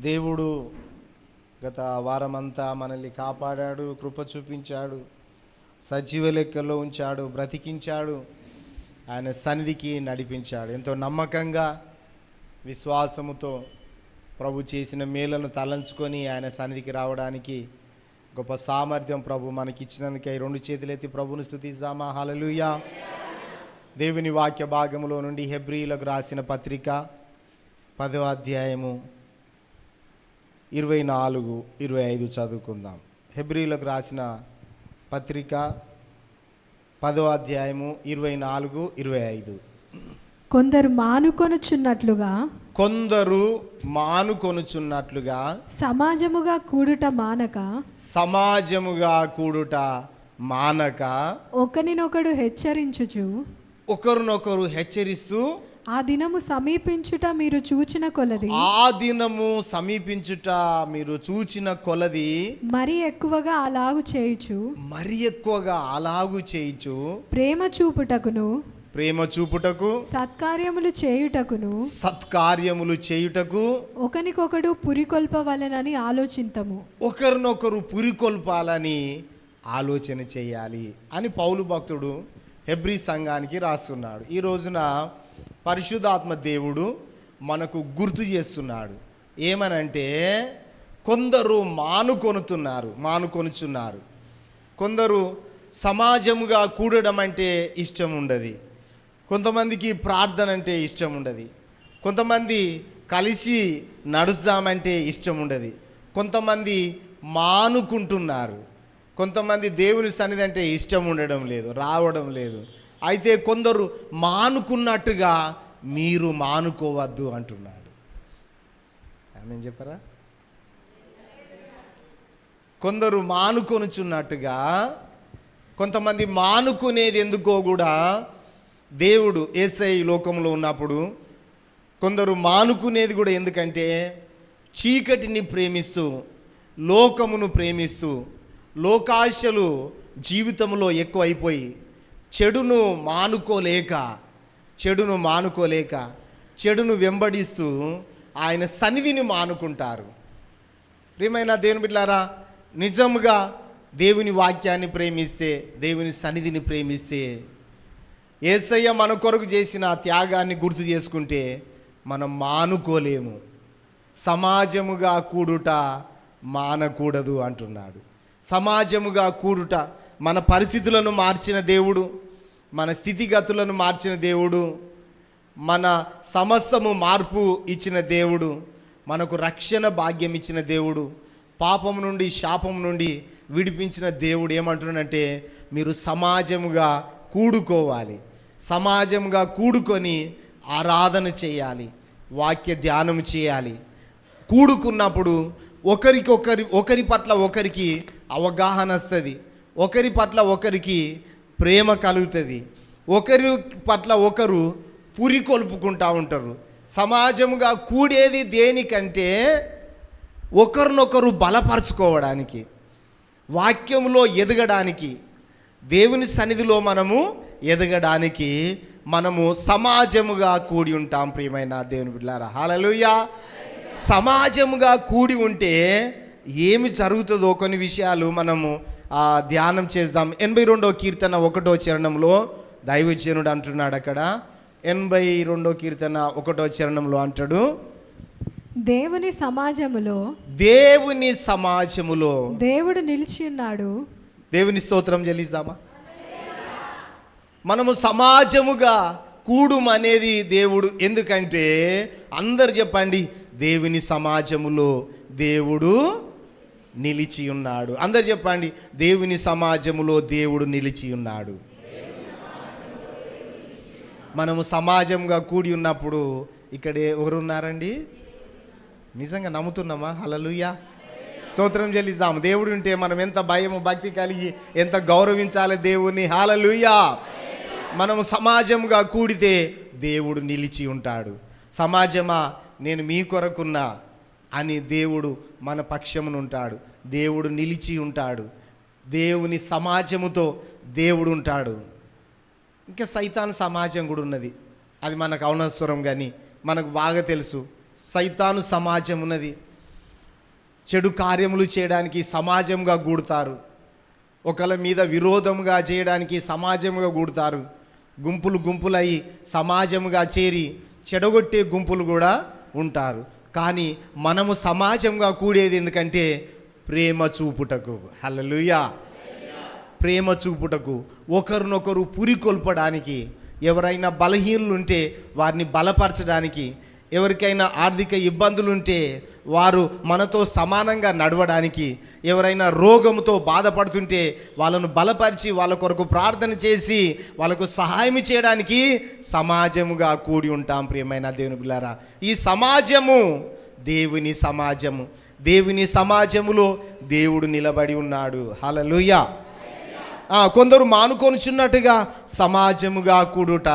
దేవుడు గత వారమంతా మనల్ని కాపాడాడు, కృప చూపించాడు, సజీవ లెక్కల్లో ఉంచాడు, బ్రతికించాడు, ఆయన సన్నిధికి నడిపించాడు. ఎంతో నమ్మకంగా విశ్వాసముతో ప్రభు చేసిన మేలను తలంచుకొని ఆయన సన్నిధికి రావడానికి గొప్ప సామర్థ్యం ప్రభు మనకిచ్చినందుకే రెండు చేతులెత్తి ప్రభుని స్తుతిద్దామా. హల్లెలూయా. దేవుని వాక్య భాగములో నుండి హెబ్రీయులకు రాసిన పత్రిక 10వ అధ్యాయము 24-25 చదువుకుందాం. హెబ్రీయులకు రాసిన పత్రిక 10వ అధ్యాయము 24-25. కొందరు మానుకొనుచున్నట్లుగా సమాజముగా కూడుట మానక ఒకరినొకడు హెచ్చరిస్తూ ఆ దినము సమీపించుట మీరు చూచిన కొలది మరి ఎక్కువగా అలాగు చేయుచు ప్రేమ చూపుటకు సత్కార్యములు చేయుటకు ఒకరినొకడు పురికొల్పవలెనని ఆలోచింతము. ఒకరినొకరు పురికొల్పాలని ఆలోచన చేయాలి అని పౌలు భక్తుడు హెబ్రీ సంఘానికి రాస్తున్నాడు. ఈ రోజున పరిశుద్ధాత్మ దేవుడు మనకు గుర్తు చేస్తున్నాడు. ఏమనంటే కొందరు మానుకొనుచున్నారు. కొందరు సమాజముగా కూడడం అంటే ఇష్టం ఉండదు. కొంతమందికి ప్రార్థన అంటే ఇష్టం ఉండదు. కొంతమంది కలిసి నడుస్తామంటే ఇష్టం ఉండదు. కొంతమంది మానుకుంటున్నారు. కొంతమంది దేవుని సన్నిధి అంటే ఇష్టం ఉండడం లేదు, రావడం లేదు. అయితే కొందరు మానుకున్నట్టుగా మీరు మానుకోవద్దు అంటున్నాడు. ఆమేన్ చెప్పరా? కొందరు మానుకొనుచున్నట్టుగా, కొంతమంది మానుకునేది ఎందుకో కూడా దేవుడు యేసయ్య లోకంలో ఉన్నప్పుడు కొందరు మానుకునేది కూడా ఎందుకంటే చీకటిని ప్రేమిస్తూ, లోకమును ప్రేమిస్తూ, లోకాశలు జీవితంలో ఎక్కువైపోయి చెడును మానుకోలేక చెడును వెంబడిస్తూ ఆయన సన్నిధిని మానుకుంటారు. ప్రియమైన దేవుని బిడ్డలారా, నిజంగా దేవుని వాక్యాన్ని ప్రేమిస్తే, దేవుని సన్నిధిని ప్రేమిస్తే, యేసయ్య మన కొరకు చేసిన త్యాగాన్ని గుర్తు చేసుకుంటే మనం మానుకోలేము. సమాజముగా కూడుట మానకూడదు అంటున్నాడు. సమాజముగా కూడుట, మన పరిస్థితులను మార్చిన దేవుడు, మన స్థితిగతులను మార్చిన దేవుడు, మన సమస్తము మార్పు ఇచ్చిన దేవుడు, మనకు రక్షణ భాగ్యం ఇచ్చిన దేవుడు, పాపం నుండి శాపం నుండి విడిపించిన దేవుడు ఏమంటున్నాడంటే మీరు సమాజముగా కూడుకోవాలి. సమాజంగా కూడుకొని ఆరాధన చేయాలి, వాక్య ధ్యానం చేయాలి. కూడుకున్నప్పుడు ఒకరి పట్ల ఒకరికి అవగాహన వస్తుంది, ఒకరి పట్ల ఒకరికి ప్రేమ కలుగుతుంది, ఒకరి పట్ల ఒకరు పురికొల్పుకుంటూ ఉంటారు. సమాజముగా కూడేది దేనికంటే ఒకరినొకరు బలపరచుకోవడానికి, వాక్యంలో ఎదగడానికి, దేవుని సన్నిధిలో మనము ఎదగడానికి మనము సమాజముగా కూడి ఉంటాం. ప్రియమైన దేవుని బిడ్డలారా, హల్లెలూయా. సమాజముగా కూడి ఉంటే ఏమి జరుగుతుందో కొన్ని విషయాలు మనము ధ్యానం చేద్దాం. 82వ కీర్తన 1వ చరణంలో దైవజనుడు అంటున్నాడు. అక్కడ 82వ కీర్తన 1వ చరణంలో అంటాడు, దేవుని సమాజములో దేవుడు నిలిచి ఉన్నాడు. దేవుని స్తోత్రం చెల్లిద్దామా. మనము సమాజముగా కూడుమనేది దేవుడు ఎందుకంటే, అందరు చెప్పండి, దేవుని సమాజములో దేవుడు నిలిచి ఉన్నాడు. అందరు చెప్పండి, దేవుని సమాజములో దేవుడు నిలిచి ఉన్నాడు. మనము సమాజంగా కూడి ఉన్నప్పుడు ఇక్కడ ఎవరు ఉన్నారండి? నిజంగా నమ్ముతున్నామా? హల్లెలూయా, స్తోత్రం చెల్లిద్దాం. దేవుడు ఉంటే మనం ఎంత భయము భక్తి కలిగి ఎంత గౌరవించాలి దేవుని. హల్లెలూయా. మనము సమాజంగా కూడితే దేవుడు నిలిచి ఉంటాడు. సమాజమా, నేను మీ కొరకున్నా అని దేవుడు మన పక్షమును ఉంటాడు. దేవుడు నిలిచి ఉంటాడు. దేవుని సమాజముతో దేవుడు ఉంటాడు. ఇంకా సైతాన్ సమాజం కూడా ఉన్నది. అది మనకు అవనవసరం, కానీ మనకు బాగా తెలుసు. సైతాను సమాజం ఉన్నది. చెడు కార్యములు చేయడానికి సమాజంగా కూడతారు. ఒకళ్ళ మీద విరోధంగా చేయడానికి సమాజంగా కూడతారు. గుంపులు గుంపులై సమాజంగా చేరి చెడగొట్టే గుంపులు కూడా ఉంటారు. కానీ మనము సమాజంగా కూడేది ఎందుకంటే ప్రేమ చూపుటకు. హల్లెలూయా. ప్రేమ చూపుటకు, ఒకరినొకరు పురికొల్పడానికి, ఎవరైనా బలహీనులుంటే వారిని బలపరచడానికి, ఎవరికైనా ఆర్థిక ఇబ్బందులుంటే వారు మనతో సమానంగా నడవడానికి, ఎవరైనా రోగంతో బాధపడుతుంటే వాళ్ళను బలపరిచి వాళ్ళ కొరకు ప్రార్థన చేసి వాళ్ళకు సహాయం చేయడానికి సమాజముగా కూడి ఉంటాం. ప్రియమైన దేవుని బిడ్డలారా, ఈ సమాజము దేవుని సమాజము. దేవుని సమాజములో దేవుడు నిలబడి ఉన్నాడు. హల్లెలూయా. కొందరు మానుకొనుచున్నట్టుగా సమాజముగా కూడుట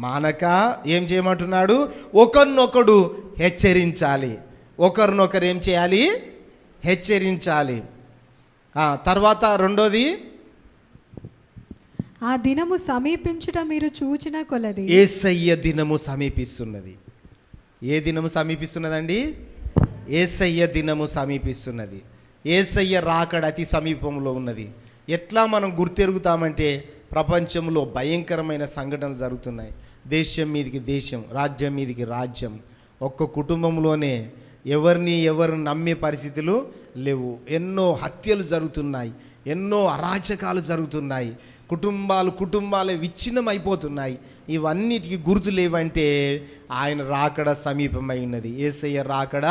మానక ఏం చేయమంటున్నాడు? ఒకరినొకడు హెచ్చరించాలి. ఒకరినొకరు ఏం చేయాలి? హెచ్చరించాలి. తర్వాత రెండోది, ఆ దినము సమీపించుట మీరు చూచిన కొలది. యేసయ్య దినము సమీపిస్తున్నది. ఏ దినము సమీపిస్తున్నదండి? యేసయ్య దినము సమీపిస్తున్నది. యేసయ్య రాకడ అతి సమీపంలో ఉన్నది. ఎట్లా మనం గుర్తెరుగుతామంటే ప్రపంచంలో భయంకరమైన సంఘటనలు జరుగుతున్నాయి. దేశం మీదికి దేశం, రాజ్యం మీదికి రాజ్యం. ఒక్క కుటుంబంలోనే ఎవరు నమ్మే పరిస్థితులు లేవు. ఎన్నో హత్యలు జరుగుతున్నాయి, ఎన్నో అరాచకాలు జరుగుతున్నాయి. కుటుంబాలే విచ్ఛిన్నం అయిపోతున్నాయి. ఇవన్నిటికీ గుర్తులేవంటే ఆయన రాకడ సమీపమై ఉన్నది. యేసయ్య రాకడ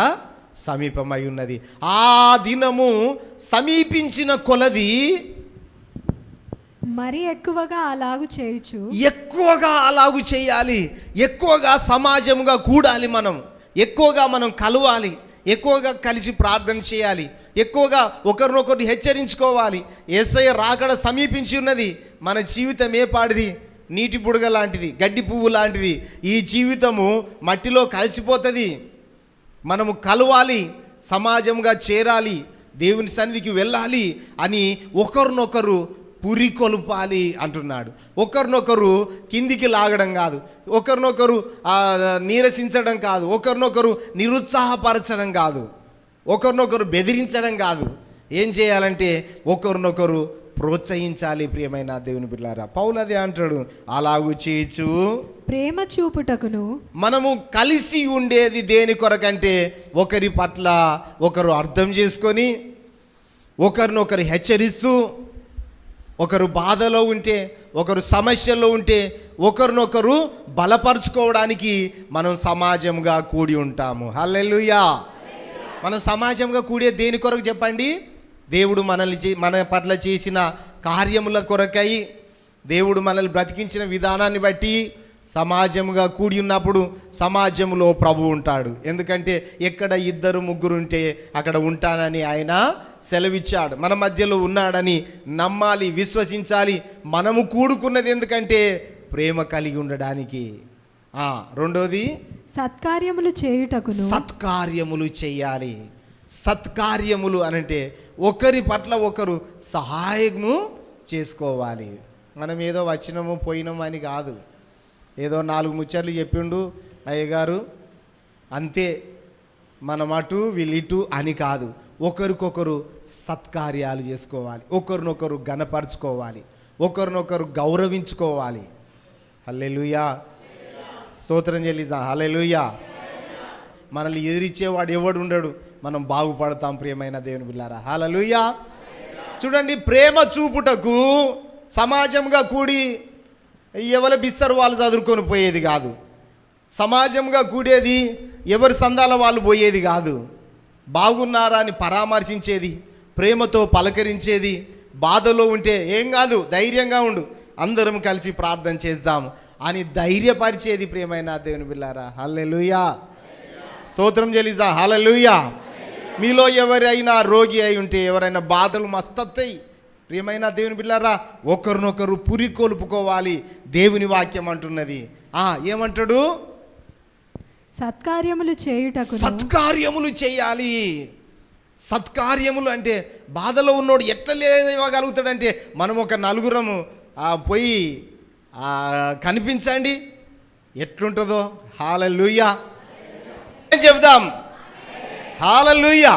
సమీపమై ఉన్నది. ఆ దినము సమీపించిన కొలది మరి ఎక్కువగా అలాగు చేయుచు, ఎక్కువగా అలాగు చేయాలి. ఎక్కువగా సమాజముగా కూడాలి. ఎక్కువగా మనం కలవాలి. ఎక్కువగా కలిసి ప్రార్థన చేయాలి. ఎక్కువగా ఒకరినొకరు హెచ్చరించుకోవాలి. యేసయ్య రాకడ సమీపించి ఉన్నది. మన జీవితం ఏ పాడిది? నీటి బుడగ లాంటిది, గడ్డి పువ్వు లాంటిది. ఈ జీవితము మట్టిలో కలిసిపోతుంది. మనము కలవాలి, సమాజంగా చేరాలి, దేవుని సన్నిధికి వెళ్ళాలి అని ఒకరినొకరు పురికొల్పాలి అంటున్నాడు. ఒకరినొకరు కిందికి లాగడం కాదు, ఒకరినొకరు నీరసించడం కాదు, ఒకరినొకరు నిరుత్సాహపరచడం కాదు, ఒకరినొకరు బెదిరించడం కాదు. ఏం చేయాలంటే ఒకరినొకరు ప్రోత్సహించాలి. ప్రియమైన దేవుని బిడ్డలారా, పౌలు అదే అంటాడు, అలాగూ చేయొచ్చు ప్రేమ చూపుటకును. మనము కలిసి ఉండేది దేని కొరకంటే ఒకరి పట్ల ఒకరు అర్థం చేసుకొని, ఒకరినొకరు హెచ్చరిస్తూ, ఒకరు బాధలో ఉంటే, ఒకరు సమస్యల్లో ఉంటే ఒకరినొకరు బలపరుచుకోవడానికి మనం సమాజంగా కూడి ఉంటాము. హల్లెలూయా. మనం సమాజంగా కూడే దేని కొరకు చెప్పండి? దేవుడు మన పట్ల చేసిన కార్యముల కొరకై, దేవుడు మనల్ని బ్రతికించిన విధానాన్ని బట్టి సమాజముగా కూడి ఉన్నప్పుడు సమాజంలో ప్రభు ఉంటాడు. ఎందుకంటే ఎక్కడ 2-3 ఉంటే అక్కడ ఉంటానని ఆయన సెలవిచ్చాడు. మన మధ్యలో ఉన్నాడని నమ్మాలి, విశ్వసించాలి. మనము కూడుకున్నది ఎందుకంటే ప్రేమ కలిగి ఉండడానికి. రెండోది, సత్కార్యములు చేయుటకును. సత్కార్యములు చేయాలి. సత్కార్యములు అనంటే ఒకరి పట్ల ఒకరు సహాయము చేసుకోవాలి. మనం ఏదో వచ్చినాము పోయినాము అని కాదు, ఏదో 4 ముచ్చట్లు చెప్పిండు అయ్యగారు అంతే, మనం అటు వీళ్ళిటు అని కాదు. ఒకరికొకరు సత్కార్యాలు చేసుకోవాలి, ఒకరినొకరు ఘనపరచుకోవాలి, ఒకరినొకరు గౌరవించుకోవాలి. హల్లెలూయా. స్తోత్రం చెల్లిద్దాం. హల్లెలూయా. మనల్ని ఎదిరించేవాడు ఎవడు ఉండడు. మనం బాగుపడతాం. ప్రియమైన దేవుని బిడ్డలారా, హల్లెలూయా. చూడండి, ప్రేమ చూపుటకు సమాజంగా కూడి ఎవరి బిస్తరు వాళ్ళు చదువుకొని పోయేది కాదు. సమాజంగా కూడేది ఎవరి సందాల వాళ్ళు పోయేది కాదు. బాగున్నారా అని పరామర్శించేది, ప్రేమతో పలకరించేది. బాధలో ఉంటే ఏం కాదు, ధైర్యంగా ఉండు, అందరం కలిసి ప్రార్థన చేద్దాం అని ధైర్యపరిచేది. ప్రియమైన దేవుని బిడ్డలారా, హల్లెలూయా. స్తోత్రం చెల్లిద్దాం. హల్లెలూయా. మీలో ఎవరైనా రోగి అయి ఉంటే, ఎవరైనా బాధలు మస్తత్తాయి, ప్రియమైన దేవుని బిడ్డలారా, ఒకరినొకరు పురికొల్పుకోవాలి. దేవుని వాక్యం అంటున్నది. ఏమంటాడు? సత్కార్యములు చేయుటకు. సత్కార్యములు చేయాలి. సత్కార్యములు అంటే బాధలో ఉన్నోడు ఎట్లా ఇవ్వగలుగుతాడంటే, మనం ఒక 4 పోయి కనిపించండి ఎట్లుంటుందో. హల్లెలూయా చెప్దాం. హల్లెలూయా.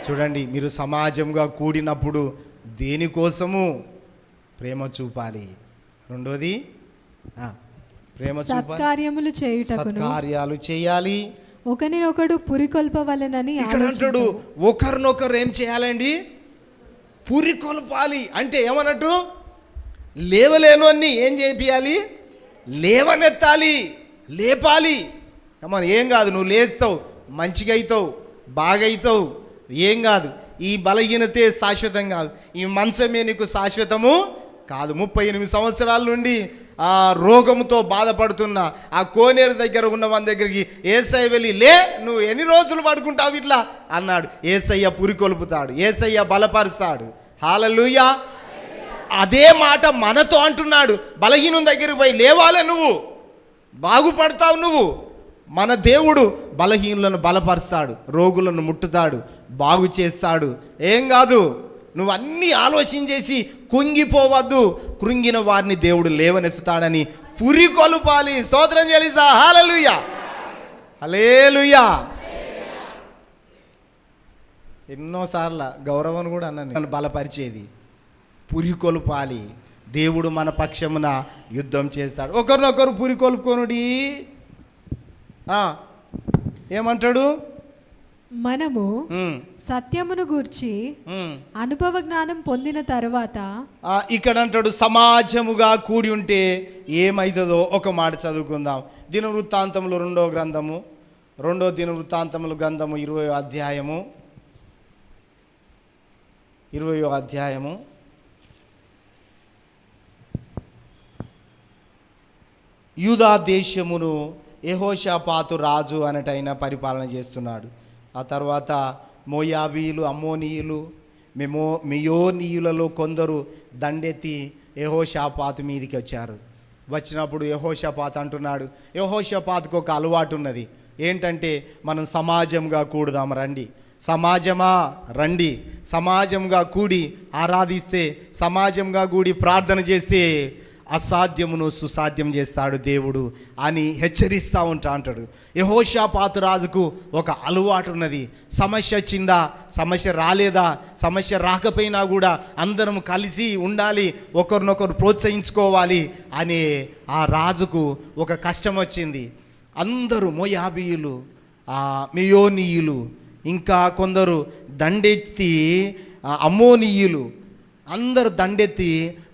చూడండి, మీరు సమాజంగా కూడినప్పుడు దేనికోసము? ప్రేమ చూపాలి. రెండోది ప్రేమ చూపాలి, సత్కార్యములు చేయుటకును, సత్కార్యాలు చేయాలి, ఒకరినొకడు పురికొల్పవలెనని. ఇక్కడ అంటాడు ఒకరినొకరు ఏం చేయాలండి? పురికొల్పాలి. అంటే ఏమన్నట్టు? లేవలేనోన్ని ఏం చేయాలి? లేవనెత్తాలి, లేపాలి. అమ్మ ఏం కాదు, నువ్వు లేస్తావు, మంచిగా అవుతావు, బాగా అవుతావు, ఏం కాదు. ఈ బలహీనతే శాశ్వతం కాదు, ఈ మంచమే నీకు శాశ్వతము కాదు. 38 సంవత్సరాల నుండి ఆ రోగంతో బాధపడుతున్న ఆ కోనేరు దగ్గర ఉన్న మన దగ్గరికి యేసయ్య వెళ్ళి, లే, నువ్వు ఎన్ని రోజులు పడుకుంటావు ఇట్లా అన్నాడు. యేసయ్య పురికొల్పుతాడు, యేసయ్య బలపరుస్తాడు. హల్లెలూయా. అదే మాట మనతో అంటున్నాడు. బలహీనం దగ్గరికి పోయి లేవాలే, నువ్వు బాగుపడతావు. నువ్వు మన దేవుడు బలహీనులను బలపరుస్తాడు, రోగులను ముట్టుతాడు, బాగు చేస్తాడు. ఏం కాదు, నువ్వు అన్నీ ఆలోచించేసి కుంగిపోవద్దు. కృంగిన వారిని దేవుడు లేవనెత్తుతాడని పురికొల్పాలి. స్తోత్రం చెల్లిస్తా. హల్లెలూయా, హల్లెలూయా. ఎన్నోసార్లు గౌరవం కూడా అన్నాను, బలపరిచేది. పురికొల్పాలి. దేవుడు మన పక్షమున యుద్ధం చేస్తాడు. ఒకరినొకరు పురికొల్పుకొనుడి. ఏమంటాడు? మనము సత్యమును గూర్చి అనుభవ జ్ఞానం పొందిన తర్వాత, ఇక్కడ అంటాడు సమాజముగా కూడి ఉంటే ఏమైతుందో ఒక మాట చదువుకుందాం. దినవృత్తాంతములు 2వ గ్రంథము, 2వ దినవృత్తాంతముల గ్రంథము 20వ అధ్యాయము, 20వ అధ్యాయము. యూదా దేశమును యెహోషాపాతు రాజు అనటైన పరిపాలన చేస్తున్నాడు. ఆ తర్వాత మోయాబీయులు, అమ్మోనీయులు, మియోనీయులలో కొందరు దండెత్తి యెహోషాపాతు మీదికి వచ్చారు. వచ్చినప్పుడు యెహోషాపాతు అంటున్నాడు, యెహోషాపాతుకు ఒక అలవాటు ఉన్నది. ఏంటంటే, మనం సమాజంగా కూడుదాం రండి, సమాజమా రండి, సమాజంగా కూడి ఆరాధిస్తే, సమాజంగా కూడి ప్రార్థన చేస్తే అసాధ్యమును సుసాధ్యం చేస్తాడు దేవుడు అని హెచ్చరిస్తూ అంటాడు. యెహోషాపాతు రాజుకు ఒక అలవాటు ఉన్నది. సమస్య వచ్చిందా, సమస్య రాలేదా, సమస్య రాకపోయినా కూడా అందరం కలిసి ఉండాలి, ఒకరినొకరు ప్రోత్సహించుకోవాలి అనే ఆ రాజుకు ఒక కష్టం వచ్చింది. అందరూ మోయాబీయులు, మియోనీయులు, ఇంకా కొందరు దండెత్తి అమ్మోనీయులు అందరూ దండెత్తి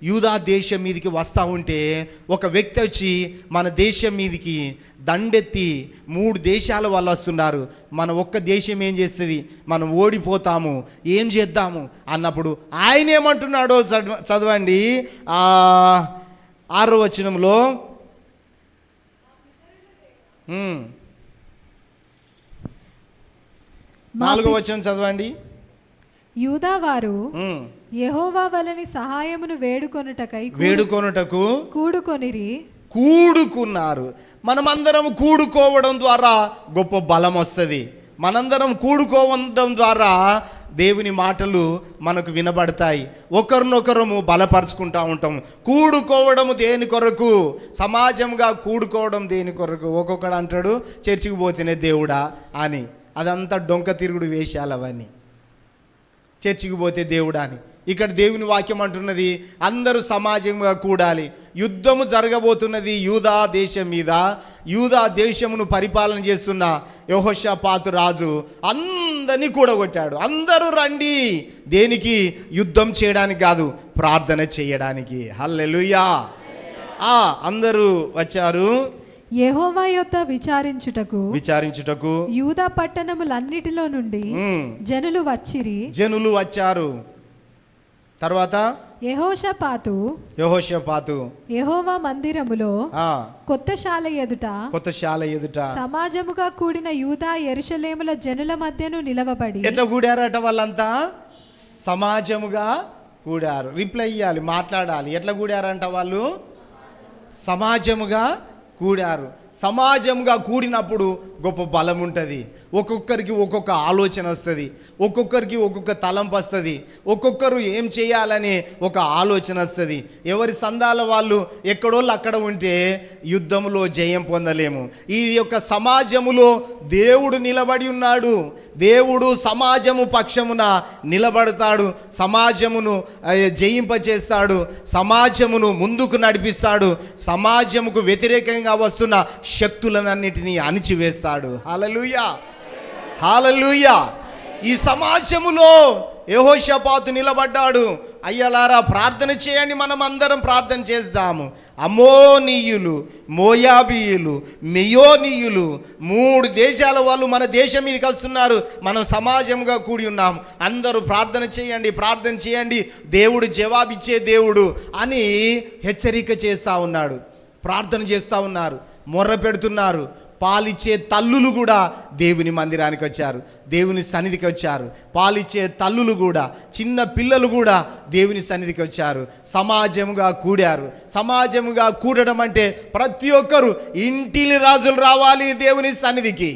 యూదా దేశం మీదకి వస్తూ ఉంటే, ఒక వ్యక్తి వచ్చి మన దేశం మీదకి దండెత్తి 3 దేశాల వాళ్ళు వస్తున్నారు, మన ఒక్క దేశం ఏం చేస్తుంది, మనం ఓడిపోతాము, ఏం చేద్దాము అన్నప్పుడు ఆయన ఏమంటున్నాడో చదవండి. 6వ వచనంలో 4వ వచనం చదవండి. యూదా వారు యెహోవా వలని సహాయమును వేడుకొనుటకు కూడుకున్నారు. మనమందరం కూడుకోవడం ద్వారా గొప్ప బలం వస్తుంది. మనందరం కూడుకోవడం ద్వారా దేవుని మాటలు మనకు వినబడతాయి. ఒకరినొకరము బలపరుచుకుంటూ ఉంటాం. కూడుకోవడము దేని కొరకు? సమాజంగా కూడుకోవడం దేని కొరకు? ఒక్కొక్కడు అంటాడు చర్చికి పోతేనే దేవుడా అని. అదంతా డొంక తిరుగుడు వేషాలు అవన్నీ. చర్చికి పోతే దేవుడా అని. ఇక్కడ దేవుని వాక్యం అంటున్నది అందరూ సమాజంగా కూడాలి. యుద్ధము జరగబోతున్నది యూదా దేశం మీద. యూదా దేశమును పరిపాలన చేస్తున్న యెహోషాపాతు రాజు అందరినీ కూడగొట్టాడు. అందరూ రండి. దేనికి? యుద్ధం చేయడానికి కాదు, ప్రార్థన చేయడానికి. హల్లెలూయా. అందరూ వచ్చారు. యెహోవా యొద్ద విచారించుటకు యూదా పట్టణములన్నిటిలో నుండి జనులు వచ్చారు. తర్వాత యెహోషాపాతు యెహోవా మందిరములో కొత్త శాల ఎదుట సమాజముగా కూడిన యూదా యెరూషలేముల జనుల మధ్యను నిలవబడి. ఎట్లా కూడారట వాళ్ళంతా? సమాజముగా కూడారు. రిప్లై ఇవ్వాలి, మాట్లాడాలి. ఎట్లా కూడారంట వాళ్ళు? సమాజముగా కూడారు. సమాజంగా కూడినప్పుడు గొప్ప బలం ఉంటుంది. ఒక్కొక్కరికి ఒక్కొక్క ఆలోచన వస్తుంది, ఒక్కొక్కరికి ఒక్కొక్క తలంపు వస్తుంది, ఒక్కొక్కరు ఏం చేయాలనే ఒక ఆలోచన వస్తుంది. ఎవరి సందాల వాళ్ళు ఎక్కడోళ్ళు అక్కడ ఉంటే యుద్ధంలో జయం పొందలేము. ఈ యొక్క సమాజములో దేవుడు నిలబడి ఉన్నాడు. దేవుడు సమాజము పక్షమున నిలబడతాడు, సమాజమును జయింపచేస్తాడు, సమాజమును ముందుకు నడిపిస్తాడు, సమాజముకు వ్యతిరేకంగా వస్తున్న శక్తులనన్నిటినీ అణిచివేస్తాడు. హల్లెలూయా, హల్లెలూయా. ఈ సమాజములో యెహోషాపాతు నిలబడ్డాడు. అయ్యలారా ప్రార్థన చేయండి, మనం అందరం ప్రార్థన చేద్దాము. అమోనీయులు, మోయాబీయులు, మెయోనీయులు 3 దేశాల వాళ్ళు మన దేశం మీదకి వస్తున్నారు. మనం సమాజంగా కూడి ఉన్నాం. అందరూ ప్రార్థన చేయండి, ప్రార్థన చేయండి, దేవుడు జవాబిచ్చే దేవుడు అని హెచ్చరిక చేస్తూ ఉన్నాడు. ప్రార్థన చేస్తూ ఉన్నారు, మొర్ర పెడుతున్నారు. పాలిచ్చే తల్లులు కూడా దేవుని మందిరానికి వచ్చారు, దేవుని సన్నిధికి వచ్చారు. పాలిచ్చే తల్లులు కూడా, చిన్న పిల్లలు కూడా దేవుని సన్నిధికి వచ్చారు, సమాజముగా కూడారు. సమాజముగా కూడడం అంటే ప్రతి ఒక్కరు ఇంటిలి రాజులు రావాలి దేవుని సన్నిధికి.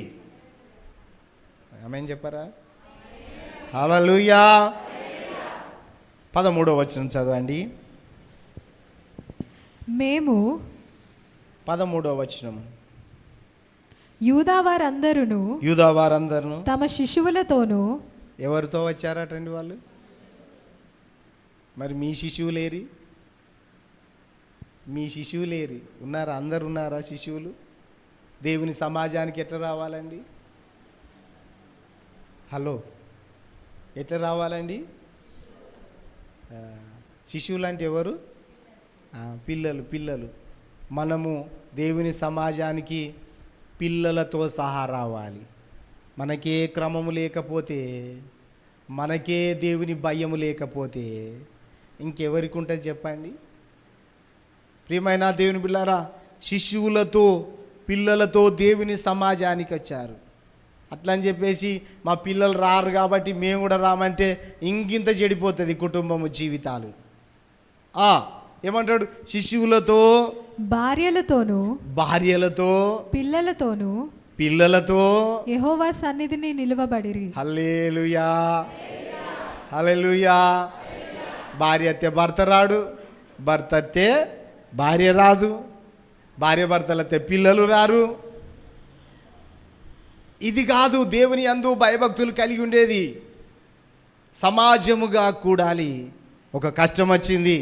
ఆమేన్ చెప్పారా? హల్లెలూయా. 13వ వచనం చదవండి. మేము 13వ వచనం. యూదావారందరూ తమ శిశువులతోనూ. ఎవరితో వచ్చారటండి వాళ్ళు? మరి మీ శిశువులేరి? మీ శిశువులేరి? ఉన్నారా? అందరు ఉన్నారా శిశువులు? దేవుని సమాజానికి ఎట్లా రావాలండి? హలో, ఎట్లా రావాలండి? శిశువులు అంటే ఎవరు? పిల్లలు. మనము దేవుని సమాజానికి పిల్లలతో సహా రావాలి. మనకే క్రమము లేకపోతే, మనకే దేవుని భయము లేకపోతే ఇంకెవరికి ఉంటుంది చెప్పండి? ప్రియమైన దేవుని బిడ్డలారా, శిశువులతో, పిల్లలతో దేవుని సమాజానికి వచ్చారు. అట్లా అని చెప్పేసి మా పిల్లలు రారు కాబట్టి మేము కూడా రామంటే ఇంకింత చెడిపోతుంది కుటుంబము, జీవితాలు. ఏమంటాడు? శిశువులతో, భార్యలతో, పిల్లలతో యెహోవా సన్నిధిని నిలువబడిరి. హల్లెలూయా, హల్లెలూయా. భార్య అత్తే భర్త రాడు, భర్త అత్తే భార్య రాదు, భార్య భర్తలతే పిల్లలు రారు. ఇది కాదు దేవుని యందు భయభక్తులు కలిగి ఉండేది. సమాజముగా కూడాలి. ఒక కష్టం వచ్చింది,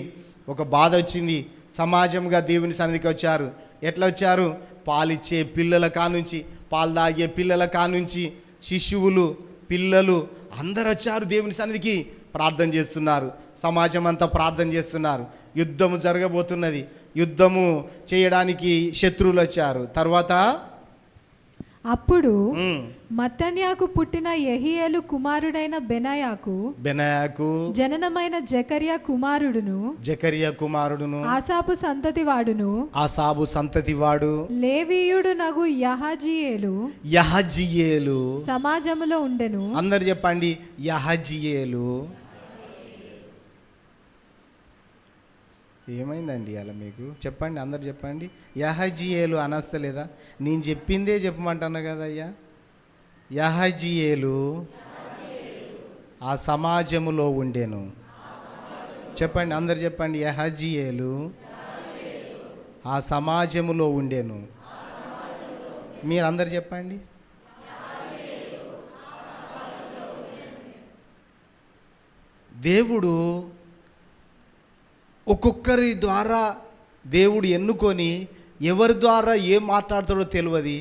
ఒక బాధ వచ్చింది, సమాజంగా దేవుని సన్నిధికి వచ్చారు. ఎట్లా వచ్చారు? పాలిచ్చే పిల్లల కానుంచి, పాలు తాగే పిల్లల కానుంచి, శిశువులు, పిల్లలు అందరు వచ్చారు దేవుని సన్నిధికి. ప్రార్థన చేస్తున్నారు, సమాజం అంతా ప్రార్థన చేస్తున్నారు. యుద్ధము జరగబోతున్నది. యుద్ధము చేయడానికి శత్రువులు వచ్చారు. తర్వాత అప్పుడు మత్తన్యాకు పుట్టిన యెహీయేలు కుమారుడైన బెనాయాకు జననమైన జకర్యా కుమారుడును ఆసాపు సంతతి వాడు లేవీయుడు నగు యహజీయేలు సమాజములో ఉండెను. అందరు చెప్పండి, యహజీయేలు. ఏమైందండి అలా మీకు? చెప్పండి, అందరు చెప్పండి. యహజీయేలు అనస్తలేదా? నేను చెప్పిందే చెప్పమంటున్నా కదా అయ్యా. యహజీయేలు ఆ సమాజములో ఉండెను. చెప్పండి, అందరు చెప్పండి. యహజీయేలు ఆ సమాజములో ఉండెను. మీరు అందరు చెప్పండి. దేవుడు ఒక్కొక్కరి ద్వారా దేవుడు ఎన్నుకొని ఎవరి ద్వారా ఏం మాట్లాడతాడో తెలియదు.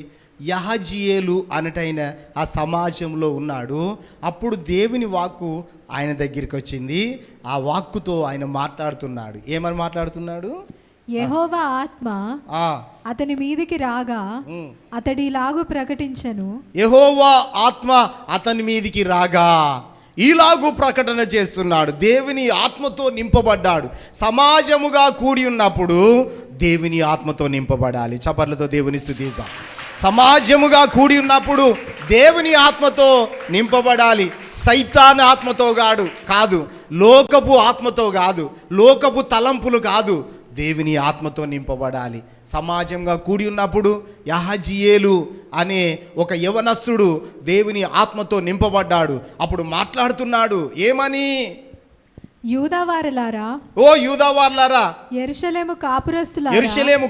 యహజీయేలు అనటైన ఆ సమాజంలో ఉన్నాడు. అప్పుడు దేవుని వాక్కు ఆయన దగ్గరికి వచ్చింది. ఆ వాక్కుతో ఆయన మాట్లాడుతున్నాడు. ఏమని మాట్లాడుతున్నాడు? యెహోవా ఆత్మ అతని మీదికి రాగా అతడిలాగు ప్రకటించెను. యెహోవా ఆత్మ అతని మీదికి రాగా ఇలాగూ ప్రకటన చేస్తున్నాడు. దేవుని ఆత్మతో నింపబడ్డాడు. సమాజముగా కూడి ఉన్నప్పుడు దేవుని ఆత్మతో నింపబడాలి. చప్పట్లతో దేవుని స్తుతిద్దాం. సమాజముగా కూడి ఉన్నప్పుడు దేవుని ఆత్మతో నింపబడాలి. సైతాను ఆత్మతో కాదు, లోకపు ఆత్మతో కాదు, లోకపు తలంపులు కాదు, దేవుని ఆత్మతో నింపబడాలి. సమాజంగా కూడి ఉన్నప్పుడు యహజీయేలు అనే ఒక యవనస్తుడు దేవుని ఆత్మతో నింపబడ్డాడు. అప్పుడు మాట్లాడుతున్నాడు ఏమని? యూదావారలారా, ఓ యూదావారలారా, యెరూషలేము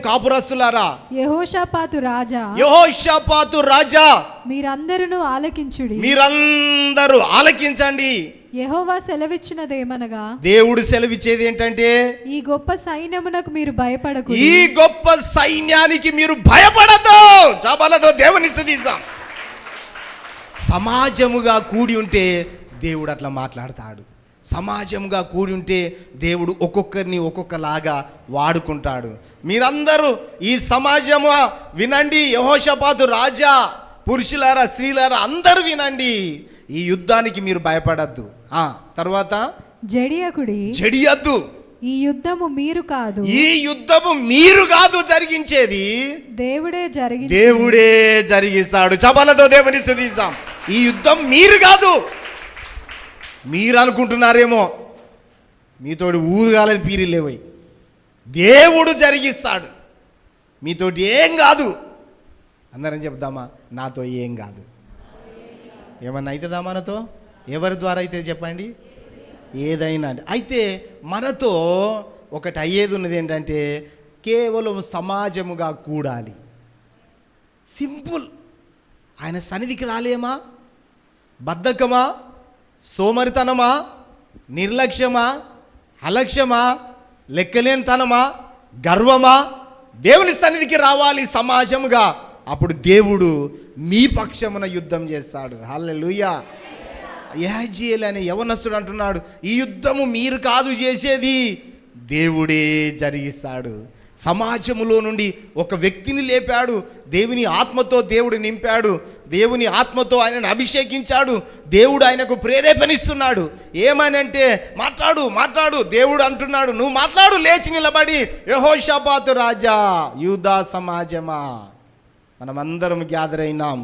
కాపురస్తులారా, యెహోషాపాతు రాజా, మీరందరూ ఆలకించండి. యెహోవా సెలవిచ్చినదేమనగా, దేవుడు సెలవిచ్చేది ఏంటంటే, ఈ గొప్ప సైన్యమునకు మీరు భయపడకూడదు, ఈ గొప్ప సైన్యానికి మీరు భయపడదు. చాబలతో దేవుని స్తుతిద్దాం. సమాజముగా కూడి ఉంటే దేవుడు అట్లా మాట్లాడతాడు. సమాజంగా కూడి ఉంటే దేవుడు ఒక్కొక్కరిని ఒక్కొక్కలాగా వాడుకుంటాడు. మీరందరూ ఈ సమాజము వినండి. యెహోషాపాతు రాజా, పురుషులారా, స్త్రీలారా అందరూ వినండి. ఈ యుద్ధానికి మీరు భయపడద్దు. తర్వాత జడియద్దు. ఈ యుద్ధము మీరు కాదు జరిగించేది, దేవుడే జరిగిస్తాడు. చబలతో దేవుని స్తుతిద్దాం. ఈ యుద్ధం మీరు కాదు. మీరు అనుకుంటున్నారేమో మీతోటి ఊరుగాలేదు, పీరిలేవై, దేవుడు జరిగిస్తాడు. మీతోటి ఏం కాదు. అందరం చెప్దామా, నాతో ఏం కాదు. ఏమన్నా అవుతుందా మనతో? ఎవరి ద్వారా అయితే చెప్పండి, ఏదైనా. అయితే మనతో ఒకటి అయ్యేది ఉన్నది ఏంటంటే, కేవలం సమాజముగా కూడాలి. సింపుల్. ఆయన సన్నిధికి రాలేమా? బద్ధకమా, సోమరితనమా, నిర్లక్ష్యమా, అలక్ష్యమా, లెక్కలేనితనమా, గర్వమా? దేవుని సన్నిధికి రావాలి సమాజముగా. అప్పుడు దేవుడు మీ పక్షమున యుద్ధం చేస్తాడు. హల్లెలూయా. యహజీయేలు అనే యవనస్తుడు అంటున్నాడు, ఈ యుద్ధము మీరు కాదు చేసేది, దేవుడే జరిగిస్తాడు. సమాజములో నుండి ఒక వ్యక్తిని లేపాడు. దేవుని ఆత్మతో దేవుడు నింపాడు. దేవుని ఆత్మతో ఆయనను అభిషేకించాడు. దేవుడు ఆయనకు ప్రేరేపణిస్తున్నాడు. ఏమనంటే, మాట్లాడు. దేవుడు అంటున్నాడు, నువ్వు మాట్లాడు. లేచి నిలబడి, యెహోషాపాతు రాజా, యూదా సమాజమా, మనమందరం గ్యాదర్ అయినాం.